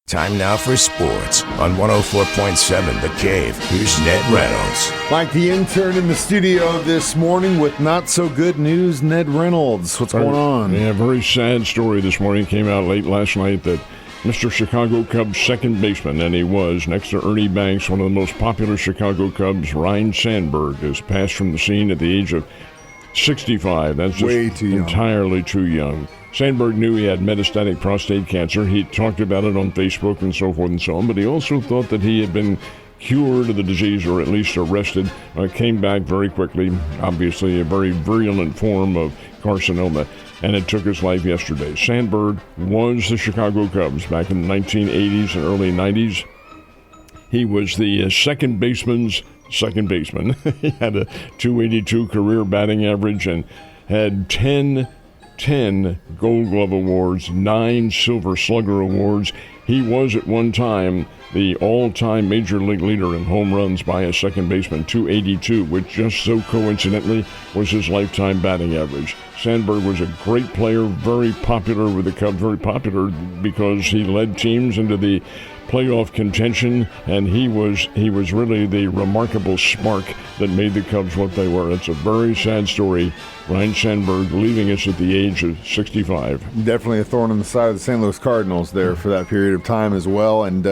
Time now for sports on 104.7 The Cave. Here's Ned Reynolds. Mike, the intern in the studio this morning with not so good news. Ned Reynolds, what's going on? Yeah, very sad story this morning. Came out late last night that Mr. Chicago Cubs second baseman, and he was next to Ernie Banks, one of the most popular Chicago Cubs, Ryne Sandberg, has passed from the scene at the age of 65. That's just way too young. Entirely too young. Sandberg knew he had metastatic prostate cancer. He talked about it on Facebook and so forth and so on, but he also thought that he had been cured of the disease, or at least arrested. Came back very quickly, obviously a very virulent form of carcinoma, and it took his life yesterday. Sandberg was the Chicago Cubs back in the 1980s and early 90s. He was the second baseman's second baseman. He had a .282 career batting average and had 10 Gold Glove Awards, 9 Silver Slugger Awards. He was at one time the all-time major league leader in home runs by a second baseman, .282, which just so coincidentally was his lifetime batting average. Sandberg was a great player, very popular with the Cubs, very popular because he led teams into the playoff contention, and he was really the remarkable spark that made the Cubs what they were. It's a very sad story. Ryne Sandberg leaving us at the age of 65. Definitely a thorn in the side of the St. Louis Cardinals there for that period of time as well, and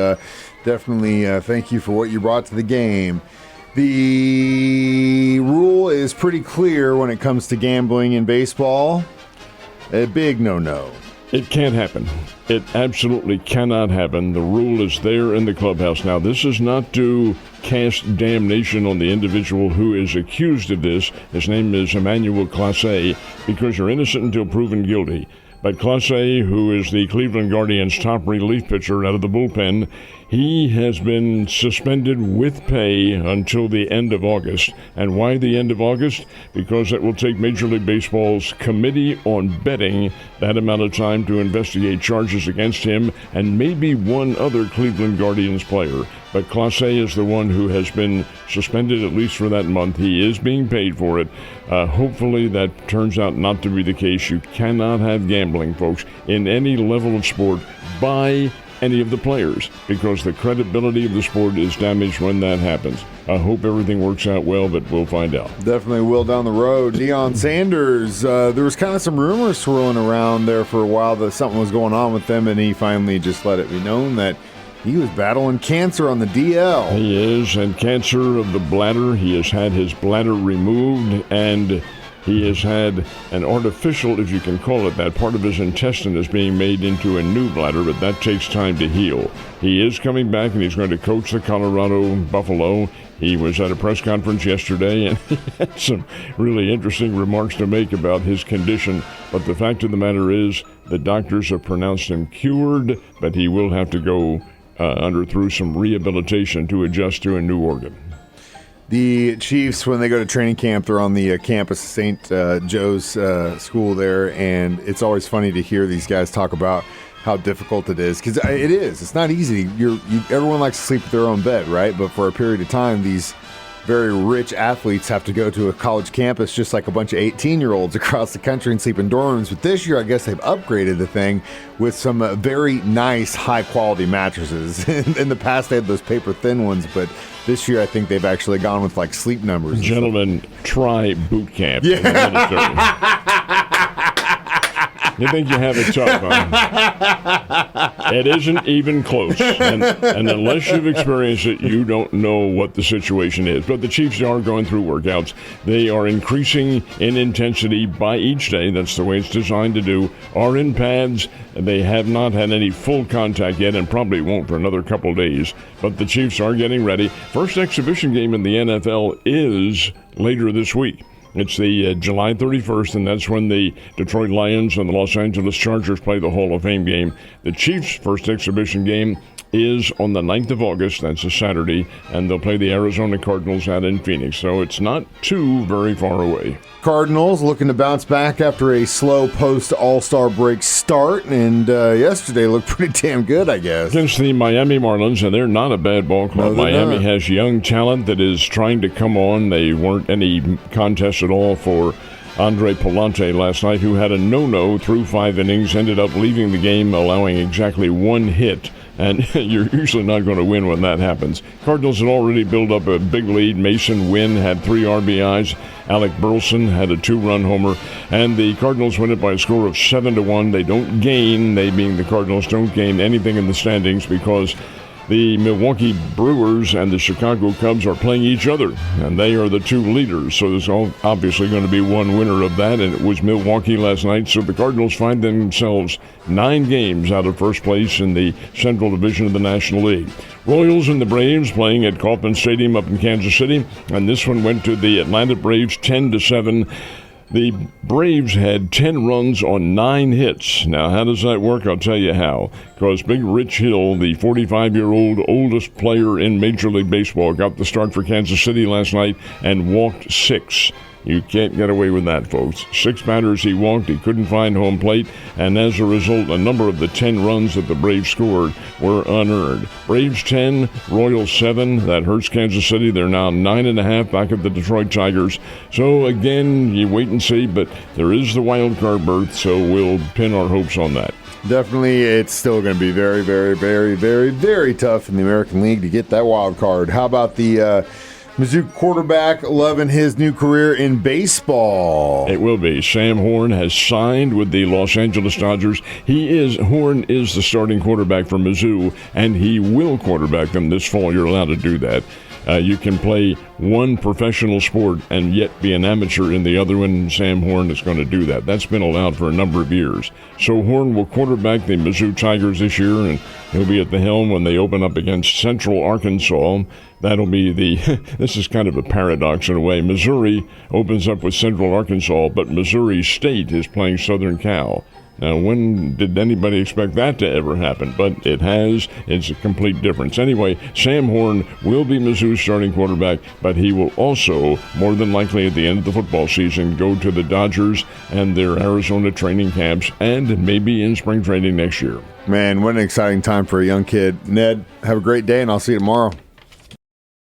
definitely thank you for what you brought to the game. The rule is pretty clear when it comes to gambling in baseball. A big no-no. It can't happen. It absolutely cannot happen. The rule is there in the clubhouse. Now, this is not to cast damnation on the individual who is accused of this. His name is Emmanuel Clase, because you're innocent until proven guilty. But Clase, who is the Cleveland Guardians' top relief pitcher out of the bullpen, he has been suspended with pay until the end of August. And why the end of August? Because it will take Major League Baseball's Committee on Betting that amount of time to investigate charges against him and maybe one other Cleveland Guardians player. But Clase is the one who has been suspended at least for that month. He is being paid for it. Hopefully that turns out not to be the case. You cannot have gambling, folks, in any level of sport by any of the players, because the credibility of the sport is damaged when that happens. I hope everything works out well, but we'll find out. Definitely will down the road. Deion Sanders, there was kind of some rumors swirling around there for a while that something was going on with him, and he finally just let it be known that he was battling cancer on the DL. He is, and cancer of the bladder. He has had his bladder removed, and he has had an artificial, if you can call it that, part of his intestine is being made into a new bladder, but that takes time to heal. He is coming back, and he's going to coach the Colorado Buffalo. He was at a press conference yesterday, and he had some really interesting remarks to make about his condition. But the fact of the matter is, the doctors have pronounced him cured, but he will have to go through some rehabilitation to adjust to a new organ. The Chiefs, when they go to training camp, they're on the campus of St. Joe's school there, and it's always funny to hear these guys talk about how difficult it is, because it is. It's not easy. Everyone likes to sleep with their own bed, right? But for a period of time, these very rich athletes have to go to a college campus just like a bunch of 18-year-olds across the country and sleep in dorm rooms. But this year, I guess they've upgraded the thing with some very nice, high-quality matters. In the past, they had those paper-thin ones, but this year, I think they've actually gone with like sleep numbers. Gentlemen, try boot camp. Yeah. You think you have it tough, huh? It isn't even close. And unless you've experienced it, you don't know what the situation is. But the Chiefs are going through workouts. They are increasing in intensity by each day. That's the way it's designed to do. Are in pads. They have not had any full contact yet and probably won't for another couple days. But the Chiefs are getting ready. First exhibition game in the NFL is later this week. It's the July 31st, and that's when the Detroit Lions and the Los Angeles Chargers play the Hall of Fame game. The Chiefs' first exhibition game is on the 9th of August. That's a Saturday, and they'll play the Arizona Cardinals out in Phoenix. So it's not too very far away. Cardinals looking to bounce back after a slow post-All-Star break start, and yesterday looked pretty damn good, I guess. Against the Miami Marlins, and they're not a bad ball club. No, Miami not. has young talent that is trying to come on. They weren't any contest at all for Andre Palante last night, who had a no-no through 5 innings, ended up leaving the game, allowing exactly 1 hit and you're usually not going to win when that happens. Cardinals had already built up a big lead. Mason Wynn had 3 RBIs. Alec Burleson had a 2-run homer, and the Cardinals win it by a score of 7-1. They don't gain, they being the Cardinals, don't gain anything in the standings because the Milwaukee Brewers and the Chicago Cubs are playing each other, and they are the 2 leaders. So there's obviously going to be one winner of that, and it was Milwaukee last night. So the Cardinals find themselves 9 games out of first place in the Central Division of the National League. Royals and the Braves playing at Kauffman Stadium up in Kansas City, and this one went to the Atlanta Braves 10-7. The Braves had 10 runs on 9 hits. Now, how does that work? I'll tell you how. Because Big Rich Hill, the 45-year-old oldest player in Major League Baseball, got the start for Kansas City last night and walked 6. You can't get away with that, folks. 6 batters he walked. He couldn't find home plate. And as a result, a number of the 10 runs that the Braves scored were unearned. Braves 10, Royals 7. That hurts Kansas City. They're now 9.5 back at the Detroit Tigers. So, again, you wait and see. But there is the wild card berth, so we'll pin our hopes on that. Definitely, it's still going to be very, very, very, very, very tough in the American League to get that wild card. How about the Mizzou quarterback loving his new career in baseball? It will be. Sam Horn has signed with the Los Angeles Dodgers. Horn is the starting quarterback for Mizzou, and he will quarterback them this fall. You're allowed to do that. You can play one professional sport and yet be an amateur in the other one. Sam Horn is going to do that. That's been allowed for a number of years. So Horn will quarterback the Mizzou Tigers this year, and he'll be at the helm when they open up against Central Arkansas. That'll be this is kind of a paradox in a way. Missouri opens up with Central Arkansas, but Missouri State is playing Southern Cal. Now, when did anybody expect that to ever happen? But it has. It's a complete difference. Anyway, Sam Horn will be Mizzou's starting quarterback, but he will also, more than likely at the end of the football season, go to the Dodgers and their Arizona training camps and maybe in spring training next year. Man, what an exciting time for a young kid. Ned, have a great day, and I'll see you tomorrow.